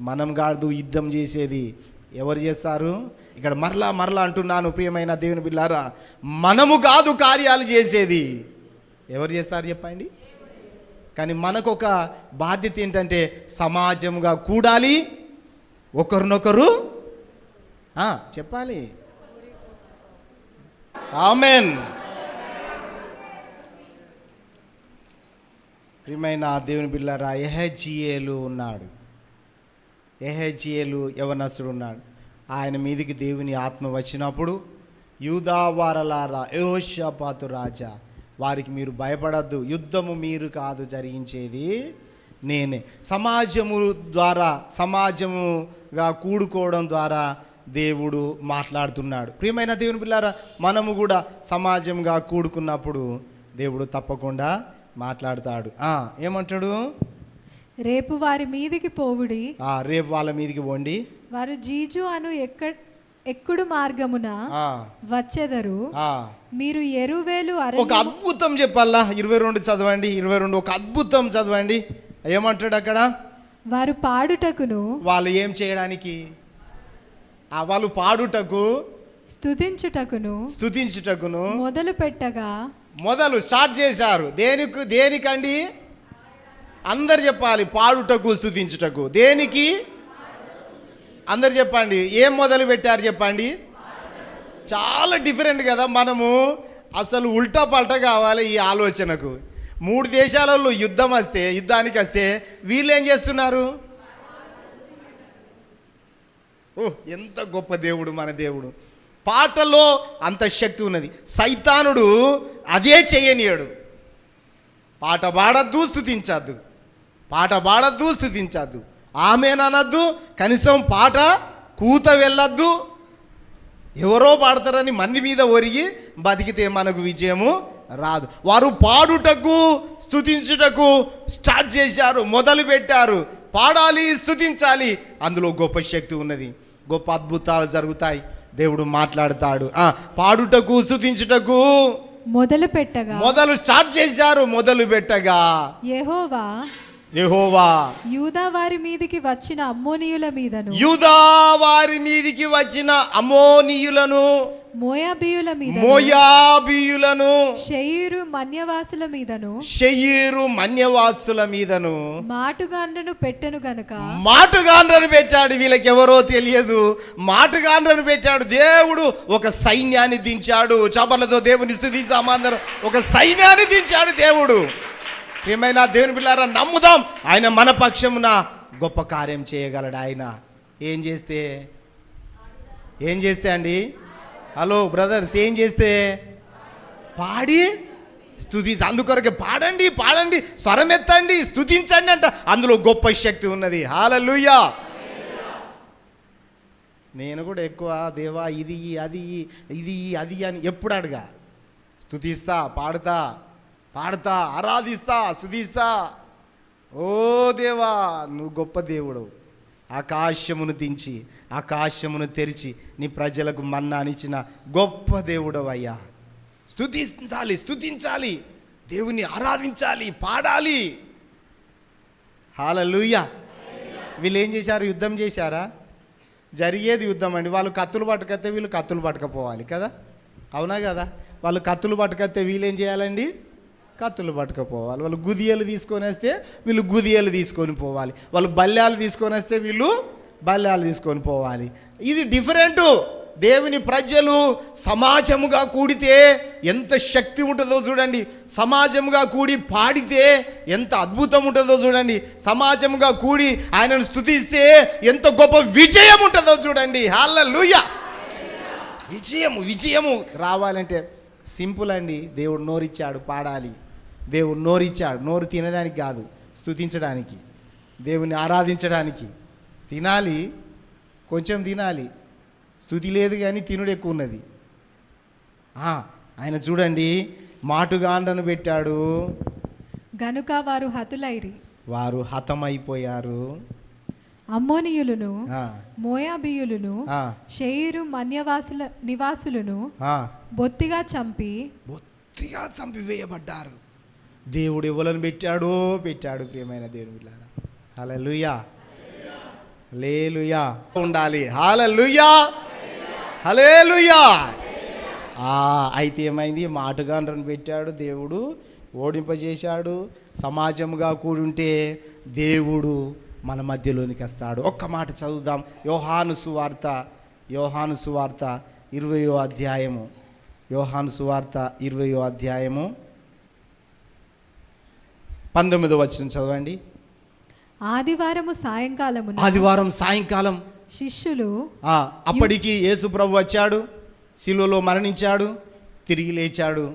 మనం కాదు యుద్ధం చేసేది, ఎవరు చేస్తారు? ఇక్కడ మరలా అంటున్నాను ప్రియమైన దేవుని బిడ్డలారా, మనము కాదు కార్యాలు చేసేది, ఎవరు చేస్తారు చెప్పండి. కానీ మనకొక బాధ్యత ఏంటంటే, సమాజంగా కూడాలి, ఒకరినొకరు చెప్పాలి. ఆమెన్. ప్రియమైన దేవుని బిడ్డలారా, యెహజీయేలు ఉన్నాడు. యెహజీయేలు యవనస్తుడు ఉన్నాడు. ఆయన మీదికి దేవుని ఆత్మ వచ్చినప్పుడు, యూదావారలారా, యెహోషాపాతు రాజా, వారికి మీరు భయపడద్దు, యుద్ధము మీరు కాదు జరిగించేది, నేనే. సమాజముగా కూడుకోవడం ద్వారా దేవుడు మాట్లాడుతున్నాడు. ప్రియమైన దేవుని పిల్లారా, మనము కూడా సమాజంగా కూడుకున్నప్పుడు దేవుడు తప్పకుండా మాట్లాడతాడు. ఏమంటాడు? రేపు వారి మీదికి పోవుడి, రేపు వాళ్ళ మీదికి పోండి, వారు జీజు అను ఎక్కుడు మార్గమున వచ్చెదరు, మీరు ఎరువేలు. ఒక అద్భుతం చెప్పాలా? 22 చదవండి. 22 ఒక అద్భుతం చదవండి. ఏమంటాడు అక్కడ? వారు పాడుటకును, వాళ్ళు ఏం చేయడానికి? వాళ్ళు పాడుటకు, స్తుతించుటకును మొదలు స్టార్ట్ చేశారు. దేనికండి? అందరు చెప్పాలి. పాడుటకు, స్తుతించుటకు. దేనికి? అందరు చెప్పండి. ఏం మొదలు పెట్టారు చెప్పండి. చాలా డిఫరెంట్ కదా. మనము అసలు ఉల్టా పల్టా కావాలి ఈ ఆలోచనకు. 3 దేశాలలో యుద్ధానికి వస్తే వీళ్ళు ఏం చేస్తున్నారు? ఎంత గొప్ప దేవుడు మన దేవుడు. పాటలో అంత శక్తి ఉన్నది. సైతానుడు అదే చేయనీయడు. పాట పాడద్దు, స్తుతించద్దు, ఆమెననద్దు, కనీసం పాట కూత వెళ్ళొద్దు. ఎవరో పాడతారని మంది మీద ఒరిగి బతికితే మనకు విజయము రాదు. వారు పాడుటకు, స్తుతించుటకు స్టార్ట్ చేశారు, మొదలు పెట్టారు. పాడాలి, స్తుతించాలి. అందులో గొప్ప శక్తి ఉన్నది, గొప్ప అద్భుతాలు జరుగుతాయి. దేవుడు మాట్లాడతాడు. పాడుటకు, స్తుతించుటకు మొదలు స్టార్ట్ చేశారు. మొదలు పెట్టగా యెహోవా యూదా వారి మీదికి వచ్చిన అమ్మోనీయుల మీదను యూదా వారి మీదికి వచ్చిన అమ్మోనీయులను మోయాబీయులను షెయీరు మన్యవాసుల మీదను మాటుగాండ్రను పెట్టెను గనుక మాటుగాండ్రను పెట్టాడు. వీళ్ళకి ఎవరో తెలియదు, మాటుగాండ్రను పెట్టాడు. దేవుడు ఒక సైన్యాన్ని దించాడు. చపలతో దేవుని స్తుతించాము అందరం. ఒక సైన్యాన్ని దించాడు దేవుడు. ప్రియమైన దేవుని పిల్లారా, నమ్ముదాం, ఆయన మన పక్షమున గొప్ప కార్యం చేయగలడు. ఆయన ఏం చేస్తే అండి, హలో బ్రదర్స్, ఏం చేస్తే? పాడి స్తుతించి. అందుకొరకే పాడండి, స్వరం ఎత్తండి, స్తుతించండి అంట. అందులో గొప్ప శక్తి ఉన్నది. హల్లెలూయా. నేను కూడా ఎక్కువ దేవా ఇది అది అని ఎప్పుడు అడగా. స్తుతిస్తా, పాడుతా, ఆరాధిస్తా, స్తుతిస్తా. ఓ దేవా, నువ్వు గొప్ప దేవుడు. ఆకాశమును దించి ఆకాశమును తెరిచి నీ ప్రజలకు మన్నానిచ్చిన గొప్ప దేవుడు అయ్యా. స్తుతించాలి, దేవుని ఆరాధించాలి, పాడాలి. హల్లెలూయా. వీళ్ళు ఏం చేశారు? యుద్ధం చేశారా? జరిగేది యుద్ధం అండి. వాళ్ళు కత్తులు పట్టుకొస్తే వీళ్ళు కత్తులు పట్టుకపోవాలి కదా, అవునా కదా? వాళ్ళు కత్తులు పట్టుకొస్తే వీళ్ళు ఏం చేయాలండి? కత్తులు పట్టుకపోవాలి. వాళ్ళు గుదియలు తీసుకొని వస్తే వీళ్ళు గుదియలు తీసుకొని పోవాలి. వాళ్ళు బల్యాలు తీసుకొని వస్తే వీళ్ళు బల్యాలు తీసుకొని పోవాలి. ఇది డిఫరెంటు. దేవుని ప్రజలు సమాజముగా కూడితే ఎంత శక్తి ఉంటుందో చూడండి. సమాజముగా కూడి పాడితే ఎంత అద్భుతం ఉంటుందో చూడండి. సమాజముగా కూడి ఆయనను స్తుతిస్తే ఎంత గొప్ప విజయం ఉంటుందో చూడండి. హల్లెలూయా. విజయము రావాలంటే సింపుల్ అండి. దేవుడు నోరిచ్చాడు, పాడాలి. దేవుడు నోరిచ్చాడు. నోరు తినడానికి కాదు, స్తుతించడానికి, దేవుని ఆరాధించడానికి. తినాలి, కొంచెం తినాలి. స్తుతి లేదు కానీ తినుడు ఎక్కువ ఉన్నది. ఆయన చూడండి, మాటుగాండ్రను పెట్టాడు గనుక వారు హతమైపోయారు. అమ్మోనీయులను మోయాబీయులను షెయీరు మన్యవాసుల నివాసులను బొత్తిగా చంపివేయబడ్డారు. దేవుడు ఎవలను పెట్టాడు. ప్రియమైన దేవుని బిడ్డలారా, హల్లెలూయా, హల్లెలూయా ఉండాలి. హల్లెలూయా, హల్లెలూయా. అయితే ఏమైంది? మాటుగాండ్రను పెట్టాడు దేవుడు, ఓడింపజేశాడు. సమాజముగా కూడుంటే దేవుడు మన మధ్యలోనికి వస్తాడు. ఒక్క మాట చదువుదాం. యోహాను సువార్త 20వ అధ్యాయము. యోహాను సువార్త 20వ అధ్యాయము 19వ వచనం చదవండి. ఆదివారం సాయంకాలం శిష్యులు అప్పటికి యేసు ప్రభు వచ్చాడు, శిలువలో మరణించాడు, తిరిగి లేచాడు.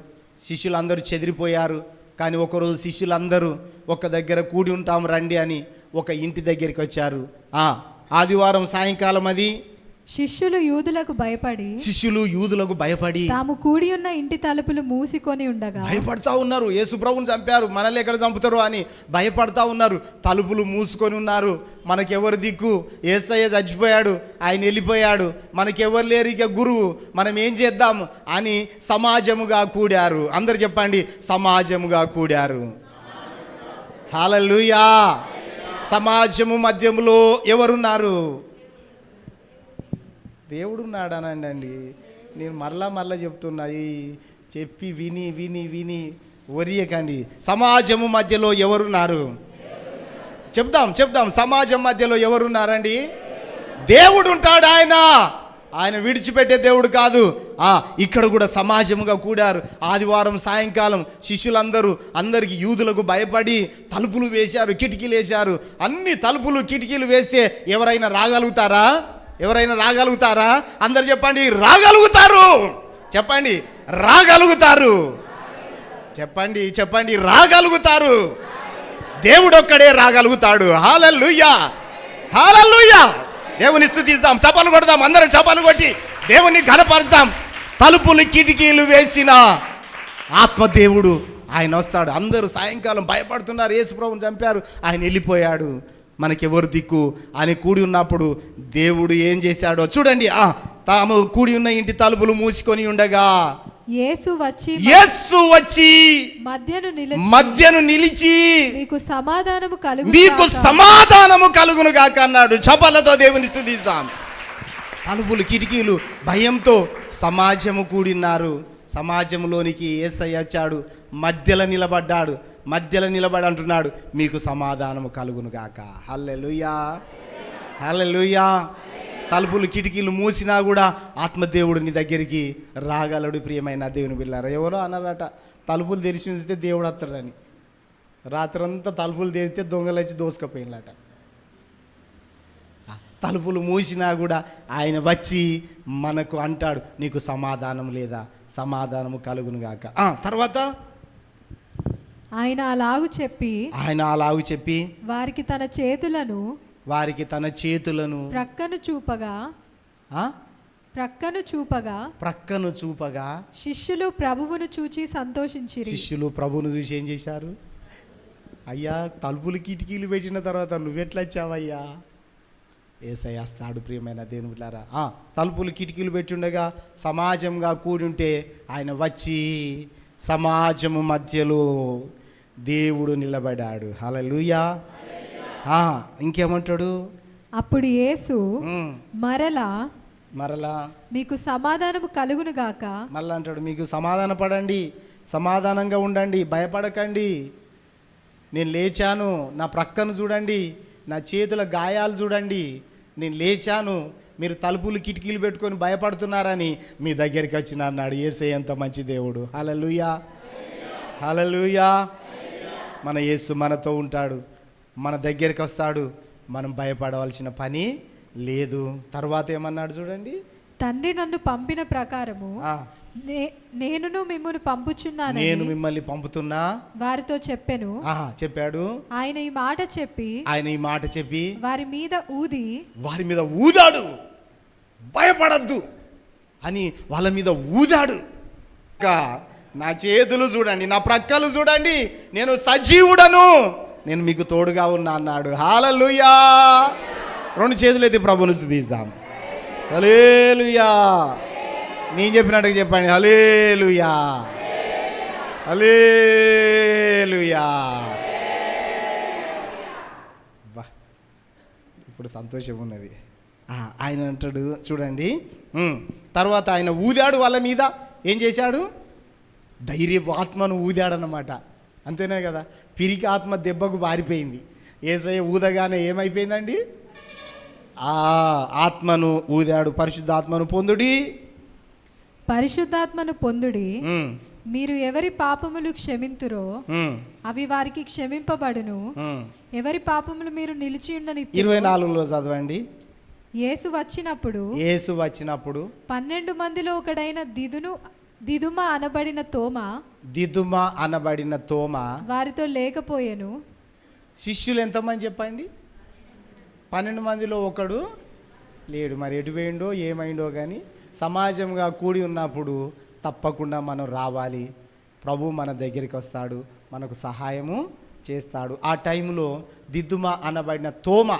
శిష్యులందరూ చెదిరిపోయారు. కానీ ఒకరోజు శిష్యులందరూ ఒక దగ్గర కూడి ఉంటాం రండి అని ఒక ఇంటి దగ్గరికి వచ్చారు. ఆదివారం సాయంకాలం అది. శిష్యులు యూదులకు భయపడి తాము కూడి ఉన్న ఇంటి తలుపులు మూసికొని ఉండగా భయపడతా ఉన్నారు. యేసు ప్రభువుని చంపారు, మనల్ని ఎక్కడ చంపుతారు అని భయపడతా ఉన్నారు. తలుపులు మూసుకొని ఉన్నారు. మనకెవరు దిక్కు? యేసయ్య చచ్చిపోయాడు, ఆయన వెళ్ళిపోయాడు, మనకెవరు లేరు ఇక గురువు, మనం ఏం చేద్దాం అని సమాజముగా కూడారు. అందరు చెప్పండి, సమాజముగా కూడారు. హల్లెలూయా. సమాజము మధ్యములో ఎవరున్నారు? దేవుడు ఉన్నాడనండి. నేను మరలా చెప్తున్నా, చెప్పి విని ఒరియకండి. సమాజము మధ్యలో ఎవరున్నారు? చెప్దాం. సమాజం మధ్యలో ఎవరున్నారండి? దేవుడు ఉంటాడు. ఆయన విడిచిపెట్టే దేవుడు కాదు. ఇక్కడ కూడా సమాజముగా కూడారు. ఆదివారం సాయంకాలం అందరికి యూదులకు భయపడి తలుపులు వేశారు, కిటికీలు వేశారు. అన్ని తలుపులు కిటికీలు వేస్తే ఎవరైనా రాగలుగుతారా? అందరు చెప్పండి, రాగలుగుతారు. చెప్పండి, రాగలుగుతారు. దేవుడు ఒక్కడే రాగలుగుతాడు. హల్లెలూయా, హల్లెలూయా. దేవుని స్తుతిద్దాం, చప్పలు కొడదాం, అందరం చప్పలు కొట్టి దేవుని ఘనపరుద్దాం. తలుపులు కిటికీలు వేసిన ఆత్మదేవుడు ఆయన వస్తాడు. అందరూ సాయంకాలం భయపడుతున్నారు, యేసు ప్రభువుని చంపారు, ఆయన వెళ్ళిపోయాడు, మనకెవరు దిక్కు అని కూడి ఉన్నప్పుడు దేవుడు ఏం చేశాడో చూడండి. తాము కూడి ఉన్న ఇంటి తలుపులు మూసుకొని ఉండగా యేసు వచ్చి మధ్యను నిలిచి మీకు సమాధానము కలుగును గాక అన్నాడు. చపలతో దేవుని స్తుతిద్దాం. తలుపులు కిటికీలు భయంతో సమాజము కూడిన్నారు. సమాజంలోనికి యేసయ్య వచ్చాడు, మధ్యలో నిలబడి అంటున్నాడు, మీకు సమాధానము కలుగును గాక. హల్లెలూయా, హల్లెలూయా. తలుపులు కిటికీలు మూసినా కూడా ఆత్మదేవుడు నీ దగ్గరికి రాగలడు. ప్రియమైన దేవుని బిడ్డలారా, ఎవరో అన్నారట, తలుపులు తెరిచి ఉంచితే దేవుడు వస్తాడని. రాత్రంతా తలుపులు తెరిస్తే దొంగలు వచ్చి దోసుకపోయినట. తలుపులు మూసినా కూడా ఆయన వచ్చి మనకు అంటాడు, నీకు సమాధానం లేదా, సమాధానము కలుగును గాక. తర్వాత ఆయన అలాగు చెప్పి వారికి తన చేతులను ప్రక్కను చూపగా శిష్యులు ప్రభువును చూసి ఏం చేశారు? అయ్యా, తలుపులు కిటికీలు పెట్టిన తర్వాత నువ్వెట్లా వచ్చావయ్యా? యేసయ్య వస్తాడు. ప్రియమైన దేవుని బిడ్డలారా, తలుపులు కిటికీలు పెట్టుండగా సమాజంగా కూడుంటే ఆయన వచ్చి సమాజము మధ్యలో దేవుడు నిలబడాడు. హల్లెలూయా. ఇంకేమంటాడు? అప్పుడు యేసు మరలా మీకు సమాధానము కలుగును గాక. మళ్ళా అంటాడు, మీకు సమాధాన పడండి, సమాధానంగా ఉండండి, భయపడకండి. నేను లేచాను, నా ప్రక్కను చూడండి, నా చేతుల గాయాలు చూడండి, నేను లేచాను. మీరు తలుపులు కిటికీలు పెట్టుకొని భయపడుతున్నారని మీ దగ్గరికి వచ్చిన అన్నాడు. యేసయ్య ఎంత మంచి దేవుడు. హల్లెలూయా, హల్లెలూయా. మన యేసు మనతో ఉంటాడు, మన దగ్గరికి వస్తాడు, మనం భయపడవలసిన పని లేదు. తర్వాత ఏమన్నాడు చూడండి, తండ్రి నన్ను పంపిన ప్రకారము నేను మిమ్మల్ని పంపుచున్నాను, నేను మిమ్మల్ని పంపుతున్నా వారితో చెప్పాడు. ఆయన ఈ మాట చెప్పి వారి మీద ఊదాడు. భయపడద్దు అని వాళ్ళ మీద ఊదాడు. నా చేతులు చూడండి, నా ప్రక్కలు చూడండి, నేను సజీవుడను, నేను మీకు తోడుగా ఉన్నా అన్నాడు. హల్లెలూయా. 2 చేతులు ఎత్తి ప్రభువును స్తుతిద్దాం. హల్లెలూయా. నేను చెప్పినట్టుగా చెప్పండి, హల్లెలూయా, హల్లెలూయా. ఇప్పుడు సంతోషం ఉన్నది. ఆయన అంటాడు చూడండి, తర్వాత ఆయన ఊదాడు వాళ్ళ మీద. ఏం చేశాడు? ధైర్యపు ఆత్మను ఊదాడన్నమాట. అంతేనే కదా, పిరికి ఆత్మ దెబ్బకు పారిపోయింది. యేసయ్య ఊదగానే ఏమైపోయిందండి? ఆత్మను ఊదాడు. పరిశుద్ధాత్మను పొందుడి, మీరు ఎవరి పాపములు క్షమింతురో అవి వారికి క్షమింపబడును, ఎవరి పాపములు మీరు నిలిచి ఉండని. 24లో చదవండి. యేసు వచ్చినప్పుడు 12 మందిలో ఒకడైన దిదుమ అనబడిన తోమా వారితో లేకపోయాను. శిష్యులు ఎంతమంది చెప్పండి? 12 మందిలో ఒకడు లేడు. మరి ఎటు పోయిండో ఏమైండో కానీ సమాజంగా కూడి ఉన్నప్పుడు తప్పకుండా మనం రావాలి. ప్రభు మన దగ్గరికి వస్తాడు, మనకు సహాయము చేస్తాడు. ఆ టైంలో దిద్దుమ అనబడిన తోమా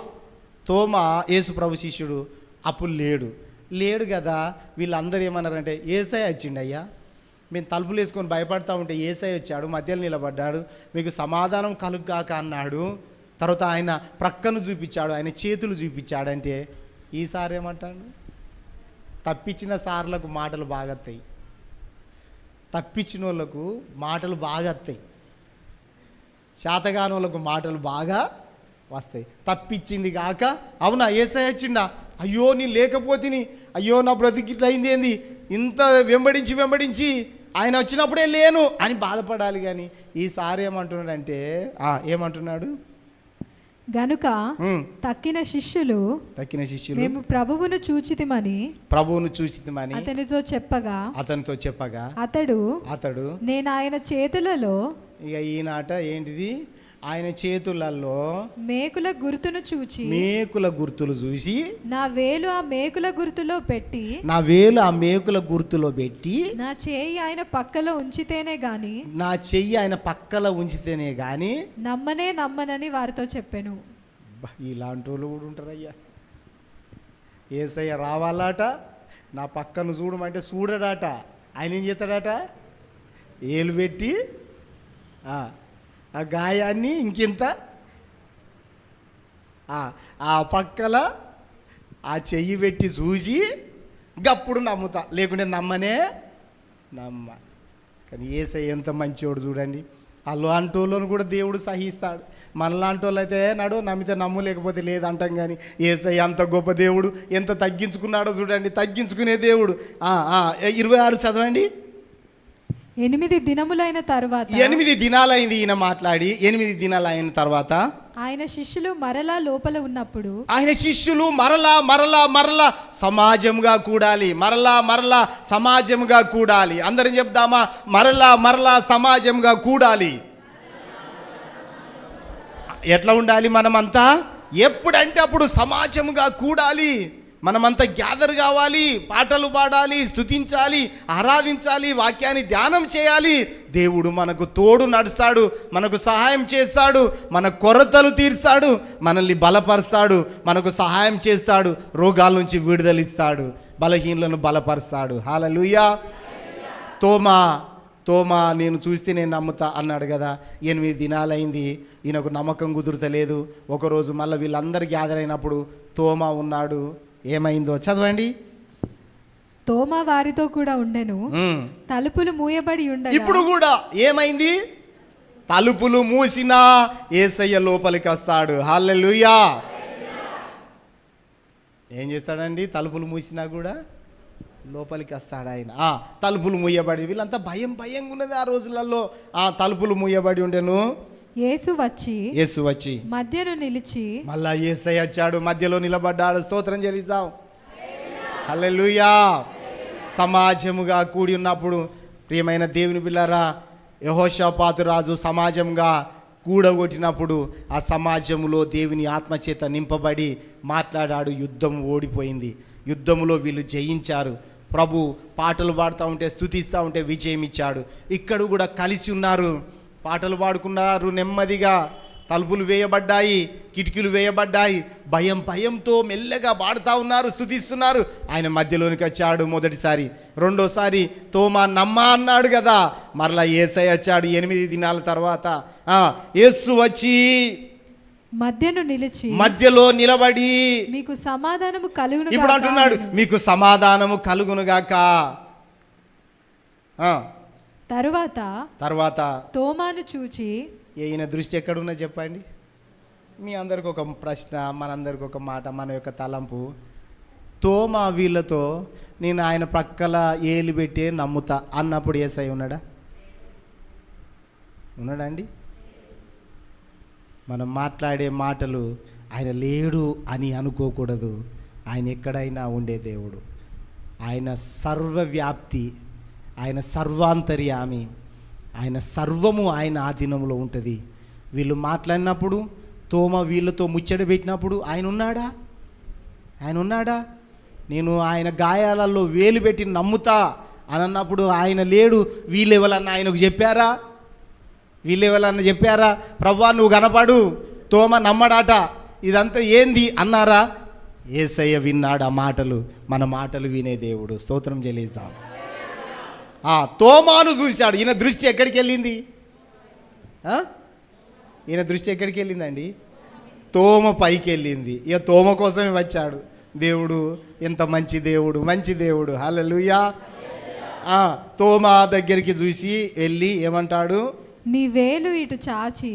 యేసు ప్రభు శిష్యుడు అప్పుడు లేడు కదా. వీళ్ళందరూ ఏమన్నారంటే, యేసయ్య వచ్చిండు అయ్యా, మేము తలుపులు వేసుకొని భయపడతా ఉంటే యేసయ్య వచ్చాడు, మధ్యలో నిలబడ్డాడు, మీకు సమాధానం కలుగ్గాక అన్నాడు. తర్వాత ఆయన ప్రక్కను చూపించాడు, ఆయన చేతులు చూపించాడంటే ఈసారి ఏమంటాడు? తప్పించిన సార్లకు మాటలు బాగా వస్తాయి, తప్పించిన వాళ్ళకు మాటలు బాగా వస్తాయి, శాతగాని వాళ్ళకు మాటలు బాగా వస్తాయి. తప్పించింది కాక, అవునా యేసయ్య వచ్చిండా, అయ్యో నేను లేకపోతే, అయ్యో నా బ్రతికిట్లా అయింది ఏంది, ఇంత వెంబడించి ఆయన వచ్చినప్పుడే లేను అని బాధపడాలి. కానీ ఈసారి ఏమంటున్నాడంటే, ఏమంటున్నాడు? గనుక తక్కిన శిష్యులు మేము ప్రభువును చూచితిమని అతనితో చెప్పగా అతడు నేను ఆయన చేతులలో, ఇక ఈనాట ఏంటిది, ఆయన చేతులలో మేకుల గుర్తులు చూసి నా వేలు ఆ మేకుల గుర్తులో పెట్టి నా చెయ్యి ఆయన పక్కలో ఉంచితేనే గాని నమ్మనని వారితో చెప్పాను. ఇలాంటి వాళ్ళు కూడా ఉంటారయ్యా. యేసయ్య రావాలట, నా పక్కను చూడమంటే చూడడాట, ఆయన ఏం చేస్తాడట, ఏలు పెట్టి ఆ గాయాన్ని ఇంకింత ఆ పక్కల ఆ చెయ్యి పెట్టి చూసి గప్పుడు నమ్ముతా, లేకుంటే నమ్మనే నమ్మ. కానీ యేసయ్య ఎంత మంచివాడు చూడండి. అలాంటి వాళ్ళను కూడా దేవుడు సహిస్తాడు. మనలాంటి వాళ్ళు అయితే నమ్మితే నమ్ము, లేకపోతే లేదంటాం. కానీ యేసయ్య అంత గొప్ప దేవుడు, ఎంత తగ్గించుకున్నాడో చూడండి. తగ్గించుకునే దేవుడు. 26 చదవండి. 8 దినములైన తర్వాత, 8 దినాలైంది ఈయన మాట్లాడి. 8 దినాలు అయిన తర్వాత ఆయన శిష్యులు మరలా లోపల ఉన్నప్పుడు, ఆయన శిష్యులు మరలా సమాజంగా కూడాలి. మరలా సమాజంగా కూడాలి. అందరం చెప్దామా, మరలా సమాజంగా కూడాలి. ఎట్లా ఉండాలి మనమంతా? ఎప్పుడంటే అప్పుడు సమాజంగా కూడాలి. మనమంతా గ్యాదర్ కావాలి, పాటలు పాడాలి, స్తుతించాలి, ఆరాధించాలి, వాక్యాన్ని ధ్యానం చేయాలి. దేవుడు మనకు తోడు నడుస్తాడు, మనకు సహాయం చేస్తాడు, మన కొరతలు తీర్చాడు, మనల్ని బలపరుస్తాడు, మనకు సహాయం చేస్తాడు, రోగాల నుంచి విడుదలిస్తాడు, బలహీనులను బలపరుస్తాడు. హల్లెలూయా. తోమా నేను చూస్తే నేను నమ్ముతా అన్నాడు కదా. 8 దినాలైంది, ఈయనకు నమ్మకం కుదురుతలేదు. ఒకరోజు మళ్ళీ వీళ్ళందరూ గ్యాదర్ అయినప్పుడు తోమా ఉన్నాడు. ఏమైందో చదవండి. తోమా వారితో కూడా ఉండెను, తలుపులు మూయబడి ఉండగా. ఇప్పుడు కూడా ఏమైంది? తలుపులు మూసినా యేసయ్య లోపలికి వస్తాడు. హల్లెలూయా. ఏం చేస్తాడండి? తలుపులు మూసినా కూడా లోపలికి వస్తాడు ఆయన. తలుపులు మూయబడి, వీళ్ళంతా భయంగా ఉన్నది ఆ రోజులలో. తలుపులు మూయబడి ఉండెను. యేసు వచ్చి మధ్యలో నిలిచి, మళ్ళా యేసయ్య వచ్చాడు, మధ్యలో నిలబడ్డాడు. స్తోత్రం చెల్లిద్దాం. హల్లెలూయా. సమాజముగా కూడి ఉన్నప్పుడు ప్రియమైన దేవుని బిడ్డలారా, యెహోషాపాతు రాజు సమాజంగా కూడగొట్టినప్పుడు ఆ సమాజంలో దేవుని ఆత్మచేత నింపబడి మాట్లాడాడు. యుద్ధం ఓడిపోయింది. యుద్ధములో వీళ్ళు జయించారు. ప్రభు పాటలు పాడుతూ ఉంటే, స్తుతిస్తూ ఉంటే విజయం ఇచ్చాడు. ఇక్కడ కూడా కలిసి ఉన్నారు, పాటలు పాడుకున్నారు నెమ్మదిగా. తలుపులు వేయబడ్డాయి, కిటికీలు వేయబడ్డాయి. భయంతో మెల్లగా పాడుతూ ఉన్నారు, స్తుతిస్తున్నారు. ఆయన మధ్యలోనికి వచ్చాడు మొదటిసారి. రెండోసారి తోమా నమ్మా అన్నాడు కదా. మరలా యేసయ్య వచ్చాడు 8 దినాల తర్వాత. యేసు వచ్చి మధ్యలో నిలబడి, మీకు సమాధానము కలుగును. ఇప్పుడు అంటున్నాడు, మీకు సమాధానము కలుగునుగాక. తర్వాత తోమాను చూచి, ఈయన దృష్టి ఎక్కడున్నా చెప్పండి. మీ అందరికి ఒక ప్రశ్న, మనందరికి ఒక మాట, మన యొక్క తలంపు. తోమా వీళ్ళతో నేను ఆయన ప్రక్కల ఏలు పెట్టే నమ్ముతా అన్నప్పుడు యేసయ్య ఉన్నాడా అండి? మనం మాట్లాడే మాటలు ఆయన లేడు అని అనుకోకూడదు. ఆయన ఎక్కడైనా ఉండే దేవుడు. ఆయన సర్వవ్యాప్తి, ఆయన సర్వాంతర్యామి, ఆయన సర్వము ఆయన ఆధీనంలో ఉంటుంది. వీళ్ళు మాట్లాడినప్పుడు, తోమ వీళ్ళతో ముచ్చట పెట్టినప్పుడు ఆయన ఉన్నాడా? నేను ఆయన గాయాలలో వేలు పెట్టి నమ్ముతా అని అన్నప్పుడు ఆయన లేడు. వీళ్ళెవరన్నా ఆయనకు చెప్పారా? ప్రభువా నువ్వు కనపడు, తోమ నమ్మడాట, ఇదంతా ఏంది అన్నారా? యేసయ్య విన్నాడు ఆ మాటలు. మన మాటలు వినే దేవుడు. స్తోత్రం చెల్లిస్తాం. తోమాను చూశాడు. ఈయన దృష్టి ఎక్కడికి వెళ్ళింది? వెళ్ళిందండి? తోమ పైకి వెళ్ళింది. ఇక తోమ కోసమే వచ్చాడు దేవుడు. ఎంత మంచి దేవుడు. హల్లెలూయా. తోమ దగ్గరికి చూసి వెళ్ళి ఏమంటాడు? నీ వేలు ఇటు చాచి,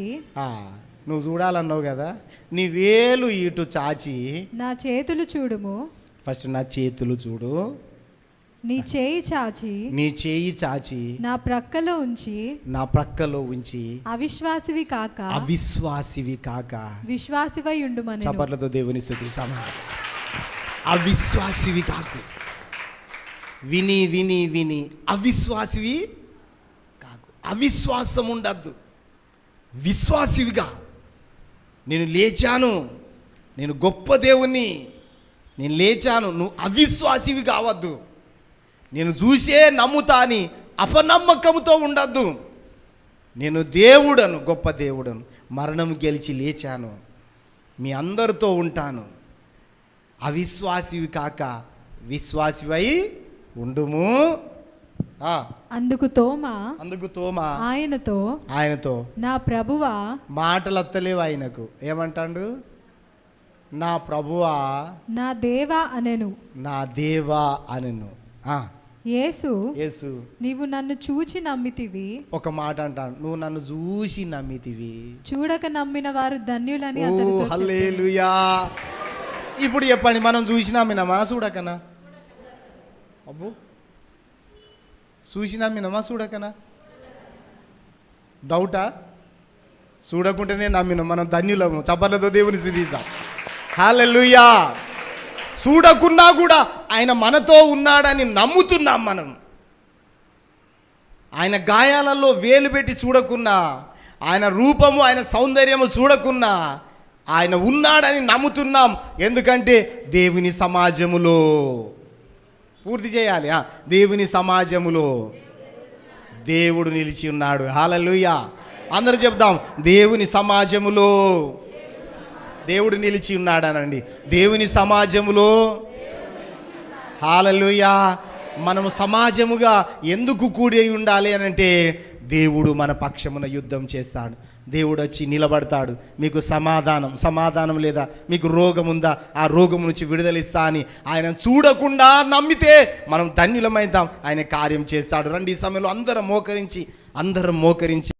నువ్వు చూడాలన్నావు కదా, నీ వేలు ఇటు చాచి నా చేతులు చూడుము. ఫస్ట్ నా చేతులు చూడు. నీ చేయి చాచి నా ప్రక్కలో ఉంచి అవిశ్వాసివి కాక విశ్వాసివై ఉండుమని. చప్పట్లతో దేవుని స్తుతిస్తాం. అవిశ్వాసివి కాకు. విని అవిశ్వాసివి కాకు. అవిశ్వాసం ఉండద్దు. విశ్వాసివిగా నేను లేచాను, నేను గొప్ప దేవుణ్ణి, నేను లేచాను, నువ్వు అవిశ్వాసివి కావద్దు. నేను చూసే నమ్ముతా అని అపనమ్మకంతో ఉండద్దు. నేను దేవుడను, గొప్ప దేవుడను, మరణం గెలిచి లేచాను, మీ అందరితో ఉంటాను. అవిశ్వాసివి కాక విశ్వాసివై ఉండుము. అందుకు తోమా ఆయనతో నా ప్రభువా, మాటలు అత్తలేవు ఆయనకు. ఏమంటాడు? నా ప్రభువా, నా దేవా అనెను. యేసు నీవు నన్ను చూచి నమ్మితివి. ఒక మాట అంటాను, నువ్వు నన్ను చూసి నమ్మితివి, చూడక నమ్మిన వారు ధన్యులని. హల్లెలూయా. ఇప్పుడు చెప్పండి, మనం చూసి నమ్మినామా చూడకనా? అబ్బో, చూసి నమ్మినామా చూడకనా? డౌటా? చూడకుంటేనే నమ్మినాం, మనం ధన్యులము. చప్పట్లతో దేవుని స్తుతిద్దాం. హల్లెలూయా. చూడకున్నా కూడా ఆయన మనతో ఉన్నాడని నమ్ముతున్నాం మనం. ఆయన గాయాలలో వేలు పెట్టి చూడకున్నా, ఆయన రూపము ఆయన సౌందర్యము చూడకున్నా ఆయన ఉన్నాడని నమ్ముతున్నాం. ఎందుకంటే దేవుని సమాజములో, పూర్తి చేయాలి, దేవుని సమాజములో దేవుడు నిలిచి ఉన్నాడు. హల్లెలూయా. అందరూ చెప్దాం, దేవుని సమాజములో దేవుడు నిలిచి ఉన్నాడనండి. దేవుని సమాజములో. హల్లెలూయా. మనము సమాజముగా ఎందుకు కూడి ఉండాలి అనంటే, దేవుడు మన పక్షమున యుద్ధం చేస్తాడు. దేవుడు వచ్చి నిలబడతాడు. మీకు సమాధానం లేదా, మీకు రోగం ఉందా, ఆ రోగం నుంచి విడుదలిస్తా అని ఆయన చూడకుండా నమ్మితే మనం ధన్యులమైతాం. ఆయన కార్యం చేస్తాడు. రండి, ఈ సమయంలో అందరం మోకరించి